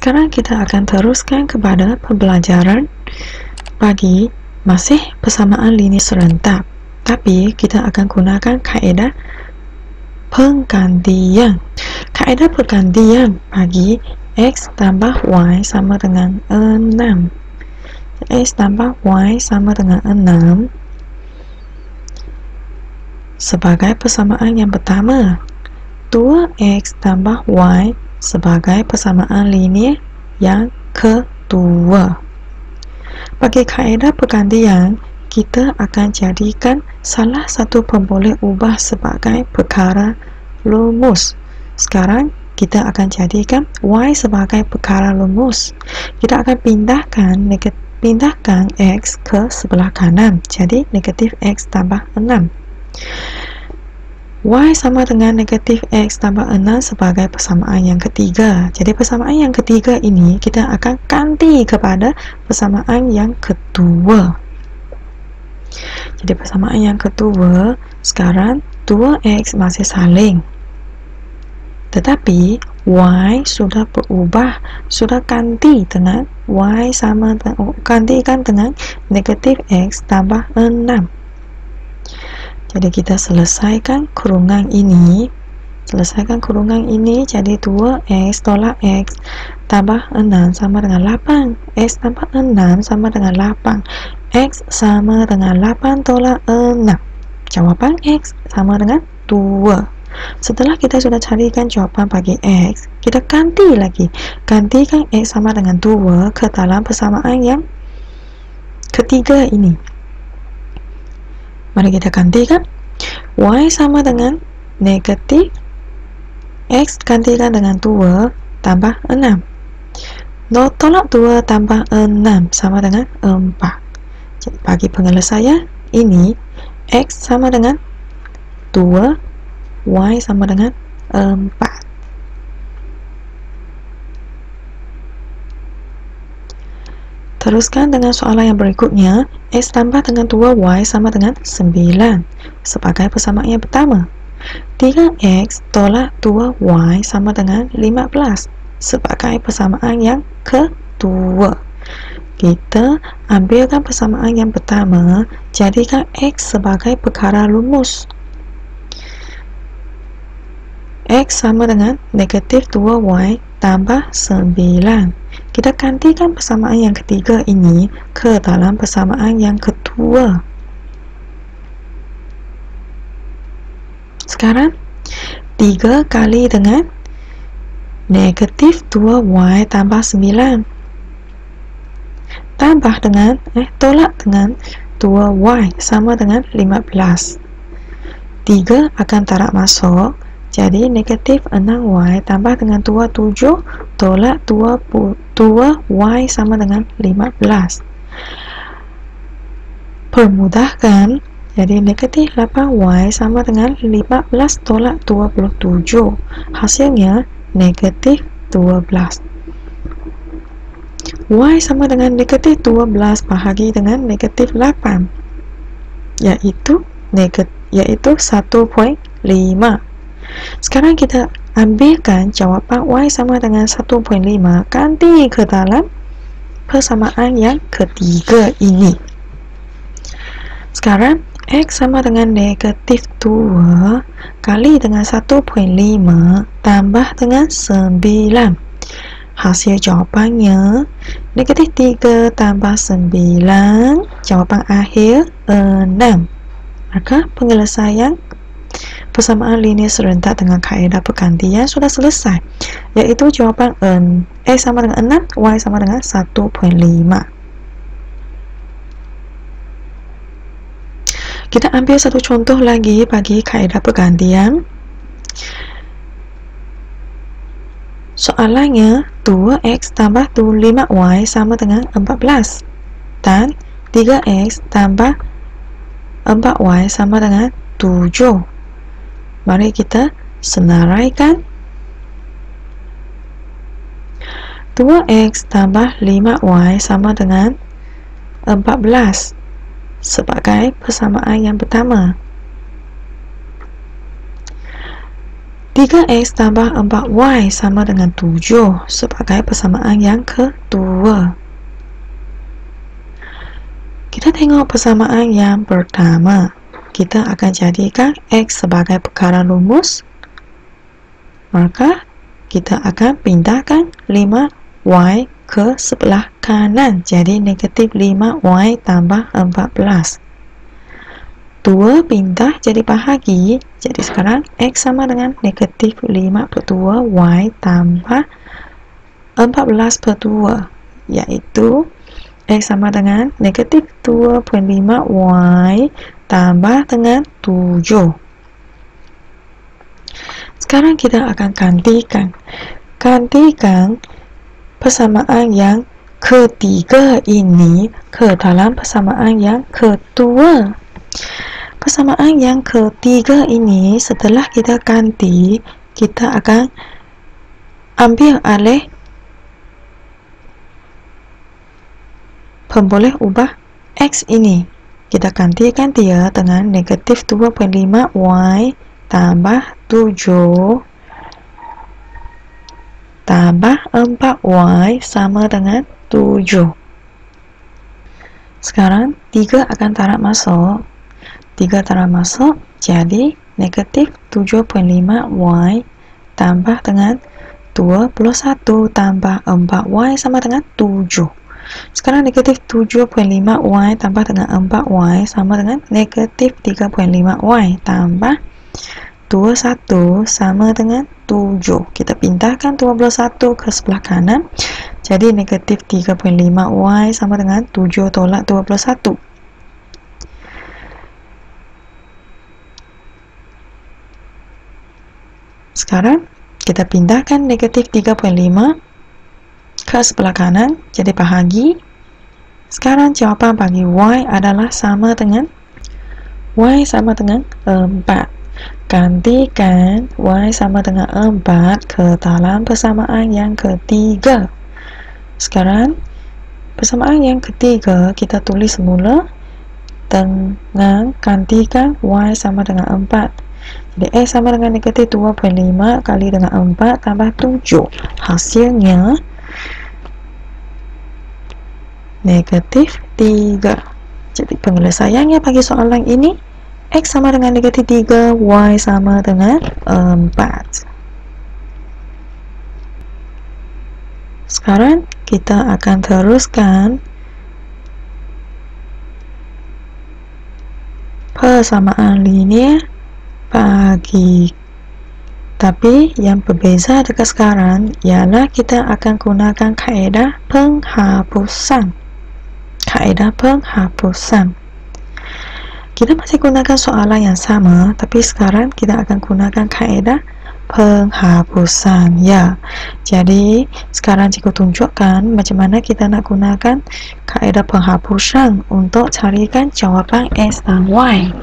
Sekarang kita akan teruskan kepada pembelajaran bagi masih persamaan linear serentak, tapi kita akan gunakan kaedah penggantian. Kaedah penggantian bagi X tambah Y sama dengan 6. X tambah Y sama dengan 6 sebagai persamaan yang pertama. 2X tambah Y sebagai persamaan linear yang kedua. Bagi kaedah pergantian, kita akan jadikan salah satu pemboleh ubah sebagai perkara rumus. Sekarang kita akan jadikan Y sebagai perkara rumus. Kita akan pindahkan X ke sebelah kanan, jadi negatif X tambah 6. Y sama dengan negatif X tambah 6 sebagai persamaan yang ketiga. Jadi persamaan yang ketiga ini kita akan ganti kepada persamaan yang kedua. Jadi persamaan yang kedua, sekarang 2X masih saling, tetapi Y sudah berubah, sudah ganti dengan Y sama gantikan dengan negatif X tambah 6. Jadi kita selesaikan kurungan ini. Jadi 2X tolak X tambah 6 sama dengan 8. X tambah 6 sama dengan 8. X sama dengan 8 tolak 6. Jawapan X sama dengan 2. Setelah kita sudah carikan jawapan bagi X, kita ganti lagi. Gantikan X sama dengan 2 ke dalam persamaan yang ketiga ini. Mari kita gantikan. Y sama dengan negatif X gantikan dengan 2 tambah 6. Tolak 2 tambah 6 sama dengan 4. Jadi bagi penyelesaian ini, X sama dengan 2, Y sama dengan 4. Teruskan dengan soalan yang berikutnya. X tambah dengan 2Y sama dengan 9 sebagai persamaan yang pertama. 3X tolak 2Y sama dengan 15 sebagai persamaan yang kedua. Kita ambilkan persamaan yang pertama, jadikan X sebagai perkara rumus. X sama dengan negatif 2Y tambah 9. Kita gantikan persamaan yang ketiga ini ke dalam persamaan yang kedua. Sekarang 3 kali dengan negatif 2Y tambah 9 tambah dengan tolak dengan 2Y sama dengan 15. 3 akan tarik masuk, jadi negatif 6Y tambah dengan 27 tolak 2Y sama dengan 15. Permudahkan, jadi negatif 8Y sama dengan 15 tolak 27. Hasilnya negatif 12. Y sama dengan negatif 12 bahagi dengan negatif 8, yaitu 1.5. Sekarang kita ambilkan jawapan Y sama dengan 1.5, ganti ke dalam persamaan yang ketiga ini. Sekarang X sama dengan negatif 2 kali dengan 1.5 tambah dengan 9. Hasil jawapannya negatif 3 tambah 9, jawapan akhir 6. Maka penyelesaian persamaan linear serentak dengan kaedah pergantian sudah selesai, yaitu jawapan X sama dengan 6, Y sama dengan 1.5. Kita ambil satu contoh lagi bagi kaedah pergantian. Soalannya 2X tambah 5Y sama dengan 14 dan 3X tambah 4Y sama dengan 7. Mari kita senaraikan. 2X tambah 5Y sama dengan 14 sebagai persamaan yang pertama. 3x tambah 4y sama dengan 7 sebagai persamaan yang kedua. Kita tengok persamaan yang pertama. Kita akan jadikan x sebagai perkara rumus. Maka kita akan pindahkan 5y ke sebelah kanan. Jadi negatif 5y tambah 14. 2 pindah jadi bahagi. Jadi sekarang x sama dengan negatif 5 per 2 y tambah 14 per 2. Iaitu x sama dengan negatif 2.5 y tambah dengan 7. Sekarang kita akan gantikan persamaan yang ketiga ini ke dalam persamaan yang kedua. Persamaan yang ketiga ini setelah kita ganti, kita akan ambil alih pemboleh ubah x ini. Kita gantikan dia dengan negatif 2.5y tambah 7 tambah 4y sama dengan 7. Sekarang 3 akan tarik masuk. 3 tarik masuk, jadi negatif 7.5y tambah dengan 21 tambah 4y sama dengan 7. Sekarang negatif 7.5y tambah dengan 4y sama dengan negatif 3.5y tambah 21 sama dengan 7. Kita pindahkan 21 ke sebelah kanan. Jadi negatif 3.5y sama dengan 7 tolak 21. Sekarang kita pindahkan negatif 3.5 ke sebelah kanan, jadi bahagi. Sekarang jawapan bagi y adalah sama dengan y sama dengan 4. Gantikan y sama dengan 4 ke dalam persamaan yang ketiga. Sekarang persamaan yang ketiga kita tulis semula dengan gantikan y sama dengan 4. Jadi x sama dengan negatif 2.5 kali dengan 4 tambah 7. Hasilnya negatif 3. Jadi penyelesaiannya bagi soalan ini, x sama dengan negatif 3, y sama dengan 4. Sekarang kita akan teruskan persamaan linear bagi. Tapi yang berbeza dekat sekarang ialah kita akan gunakan kaedah penghapusan. Kita masih gunakan soalan yang sama, tapi sekarang kita akan gunakan kaedah penghapusan. Ya, jadi sekarang cikgu tunjukkan macam mana kita nak gunakan kaedah penghapusan untuk carikan jawapan x dan y.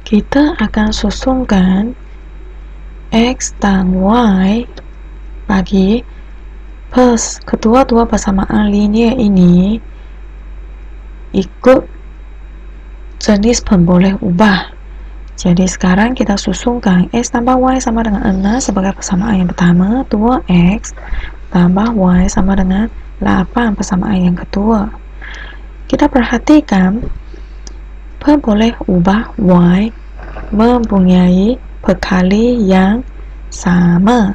Kita akan susunkan x dan y bagi kedua-dua persamaan linear ini ikut jenis pemboleh ubah. Jadi sekarang kita susunkan x tambah y sama dengan 6 sebagai persamaan yang pertama, 2x tambah y sama dengan 8 persamaan yang kedua. Kita perhatikan pemboleh ubah y mempunyai perkali yang sama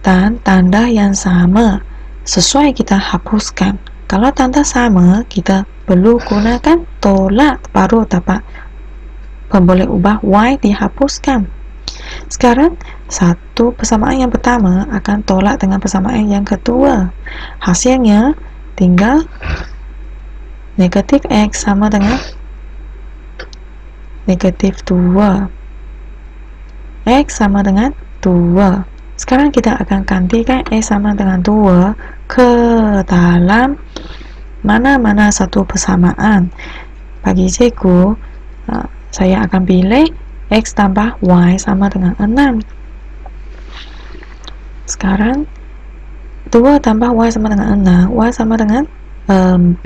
dan tanda yang sama. Sesuai kita hapuskan. Kalau tanda sama, kita perlu gunakan tolak baru dapat pemboleh ubah y dihapuskan. Sekarang satu persamaan yang pertama akan tolak dengan persamaan yang kedua. Hasilnya tinggal negatif x sama dengan negatif 2. X sama dengan 2. Sekarang kita akan gantikan x sama dengan 2 ke dalam mana-mana satu persamaan. Bagi cikgu, saya akan pilih x tambah y sama dengan 6. Sekarang 2 tambah y sama dengan 6, y sama dengan 4.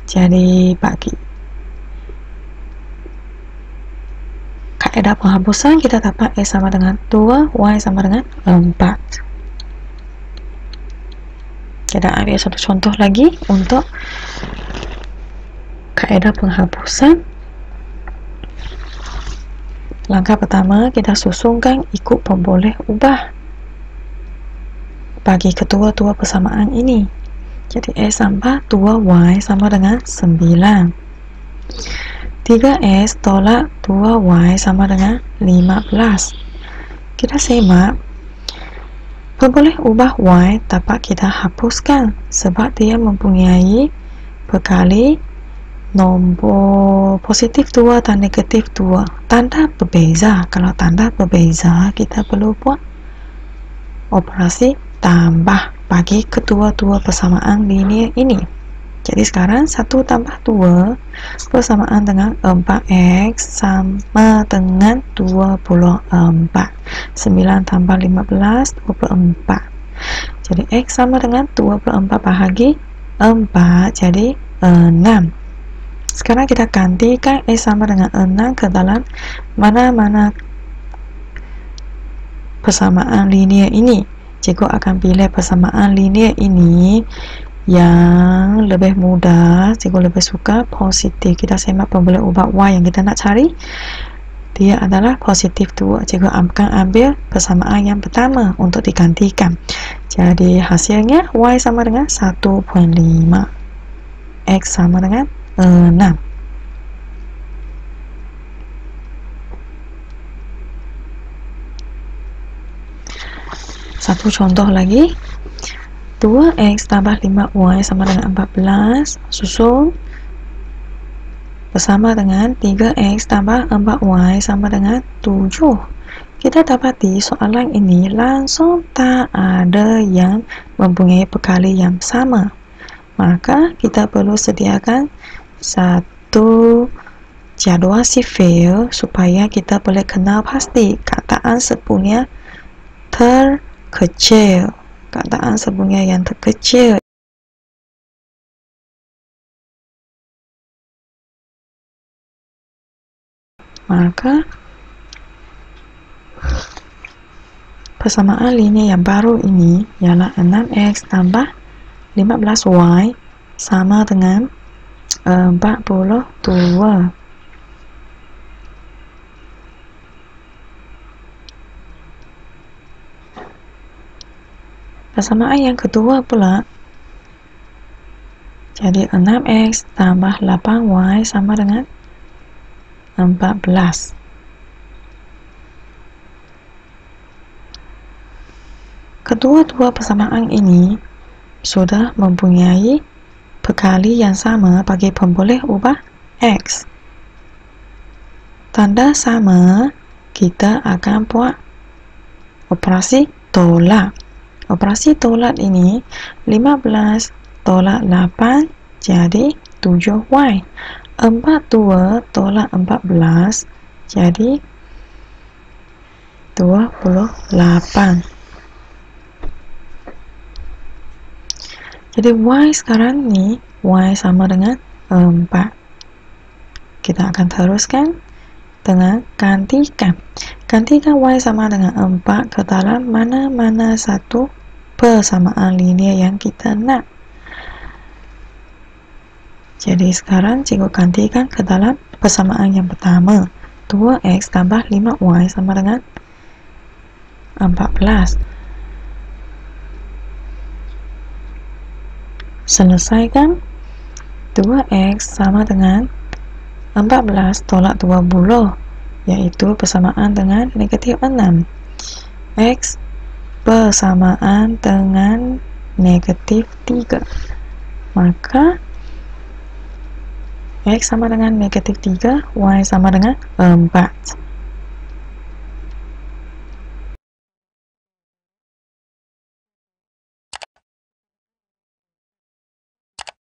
Jadi bagi kaedah penghapusan kita dapat X sama dengan 2, Y sama dengan 4. Kita ambil satu contoh lagi untuk kaedah penghapusan. Langkah pertama, kita susunkan ikut pemboleh ubah bagi kedua-dua persamaan ini. Jadi X tambah 2Y sama dengan 9. 3X tolak 2Y sama dengan 15. Kita semak pemboleh ubah Y dapat kita hapuskan sebab dia mempunyai perkali nombor positif 2 dan negatif 2. Tanda berbeza. Kalau tanda berbeza, kita perlu buat operasi tambah bagi kedua-dua persamaan linear ini. Jadi sekarang 1 tambah 2 bersamaan dengan 4X sama dengan 24. 9 tambah 15, 24. Jadi X sama dengan 24 bahagi 4, jadi 6. Sekarang kita gantikan X sama dengan 6 ke dalam mana-mana persamaan linear ini. Cikgu akan pilih persamaan linear ini yang lebih mudah. Cikgu lebih suka positif. Kita semak pemboleh ubah Y yang kita nak cari, dia adalah positif 2. Cikgu akan ambil persamaan yang pertama untuk digantikan. Jadi hasilnya Y sama dengan 1.5, X sama dengan 6. Satu contoh lagi, 2X tambah 5Y sama dengan 14, susun bersama dengan 3X tambah 4Y sama dengan 7. Kita dapati soalan ini langsung tak ada yang mempunyai perkali yang sama. Maka kita perlu sediakan satu jadual sifil supaya kita boleh kenal pasti kataan sepunya terkecil. Kataan sepunya yang terkecil. Maka persamaan linear yang baru ini ialah 6X tambah 15Y sama dengan 42. Persamaan yang kedua pula, jadi 6X tambah 8Y sama dengan 14. Kedua-dua persamaan ini sudah mempunyai perkali yang sama bagi pemboleh ubah X. Tanda sama, kita akan buat operasi tolak. Operasi tolak ini 15 tolak 8 jadi 7Y. 42 tolak 14 jadi 28. Jadi Y sekarang ni Y sama dengan 4. Kita akan teruskan dengan gantikan. Gantikan Y sama dengan 4 ke dalam mana-mana satu persamaan linear yang kita nak. Jadi sekarang cikgu gantikan ke dalam persamaan yang pertama. 2X tambah 5Y sama dengan 14. Selesaikan. 2X sama dengan 14 tolak 20, yaitu persamaan dengan negatif 6. X bersamaan dengan negatif 3. Maka X sama dengan negatif 3, Y sama dengan 4.